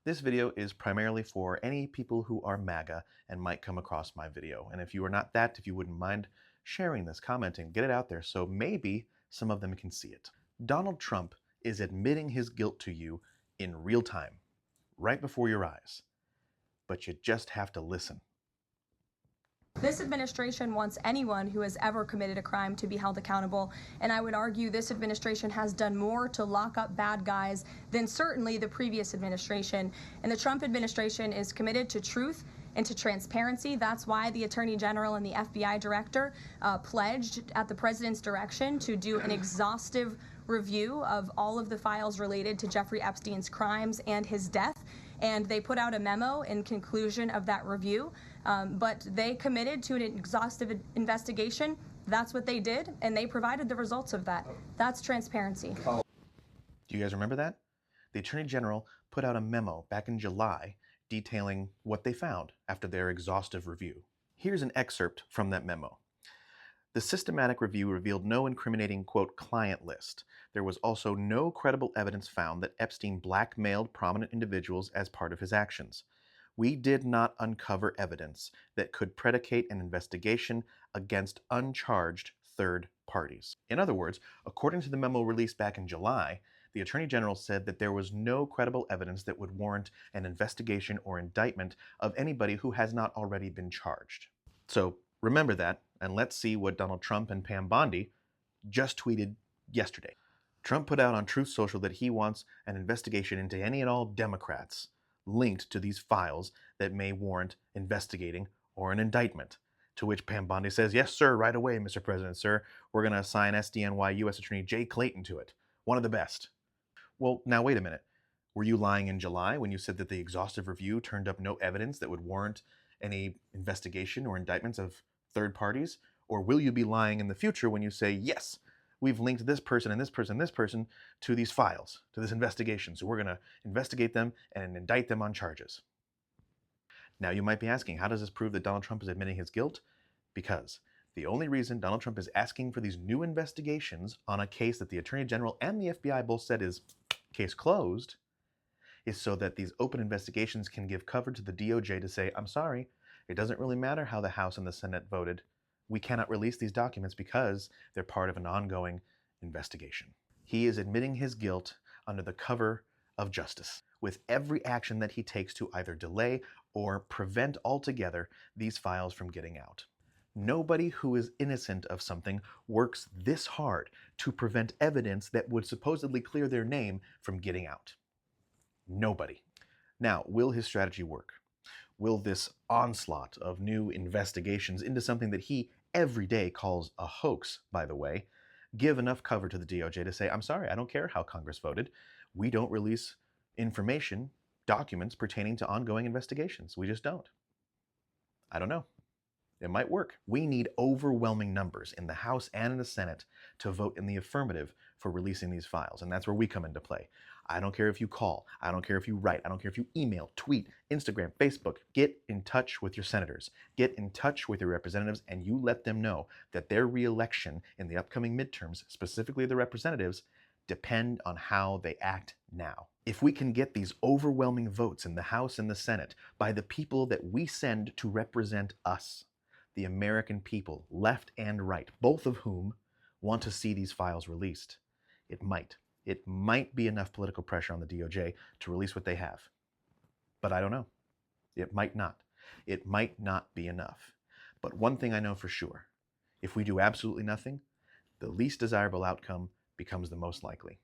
This video is primarily for any people who are MAGA and might come across my video. And if you are not that, if you wouldn't mind sharing this, commenting, get it out there so maybe some of them can see it. Donald Trump is admitting his guilt to you in real time, right before your eyes. But you just have to listen. This administration wants anyone who has ever committed a crime to be held accountable, and I would argue this administration has done more to lock up bad guys than certainly the previous administration. And the Trump administration is committed to truth and to transparency. That's why the Attorney General and the FBI Director pledged at the President's direction to do an exhaustive review of all of the files related to Jeffrey Epstein's crimes and his death. And they put out a memo in conclusion of that review, but they committed to an exhaustive investigation. That's what they did, and they provided the results of that. That's transparency. Do you guys remember that? The Attorney General put out a memo back in July detailing what they found after their exhaustive review. Here's an excerpt from that memo. The systematic review revealed no incriminating, quote, client list. There was also no credible evidence found that Epstein blackmailed prominent individuals as part of his actions. We did not uncover evidence that could predicate an investigation against uncharged third parties. In other words, according to the memo released back in July, the Attorney General said that there was no credible evidence that would warrant an investigation or indictment of anybody who has not already been charged. So remember that, and let's see what Donald Trump and Pam Bondi just tweeted yesterday. Trump put out on Truth Social that he wants an investigation into any and all Democrats linked to these files that may warrant investigating or an indictment. To which Pam Bondi says, yes, sir, right away, Mr. President, sir. We're going to assign SDNY U.S. Attorney Jay Clayton to it. One of the best. Well, now wait a minute. Were you lying in July when you said that the exhaustive review turned up no evidence that would warrant any investigation or indictments of third parties? Or will you be lying in the future when you say, yes, we've linked this person and this person and this person to these files, to this investigation, so we're going to investigate them and indict them on charges? Now you might be asking, how does this prove that Donald Trump is admitting his guilt? Because the only reason Donald Trump is asking for these new investigations on a case that the Attorney General and the FBI both said is case closed is so that these open investigations can give cover to the DOJ to say, I'm sorry, it doesn't really matter how the House and the Senate voted. We cannot release these documents because they're part of an ongoing investigation. He is admitting his guilt under the cover of justice, with every action that he takes to either delay or prevent altogether these files from getting out. Nobody who is innocent of something works this hard to prevent evidence that would supposedly clear their name from getting out. Nobody. Now, will his strategy work? Will this onslaught of new investigations into something that he every day calls a hoax, by the way, give enough cover to the DOJ to say, I'm sorry, I don't care how Congress voted. We don't release information, documents pertaining to ongoing investigations. We just don't. I don't know. It might work. We need overwhelming numbers in the House and in the Senate to vote in the affirmative for releasing these files, and that's where we come into play. I don't care if you call, I don't care if you write, I don't care if you email, tweet, Instagram, Facebook. Get in touch with your senators. Get in touch with your representatives, and you let them know that their re-election in the upcoming midterms, specifically the representatives, depend on how they act now. If we can get these overwhelming votes in the House and the Senate by the people that we send to represent us, the American people, left and right, both of whom want to see these files released, it might be enough political pressure on the DOJ to release what they have. But I don't know. It might not. It might not be enough. But one thing I know for sure, if we do absolutely nothing, the least desirable outcome becomes the most likely.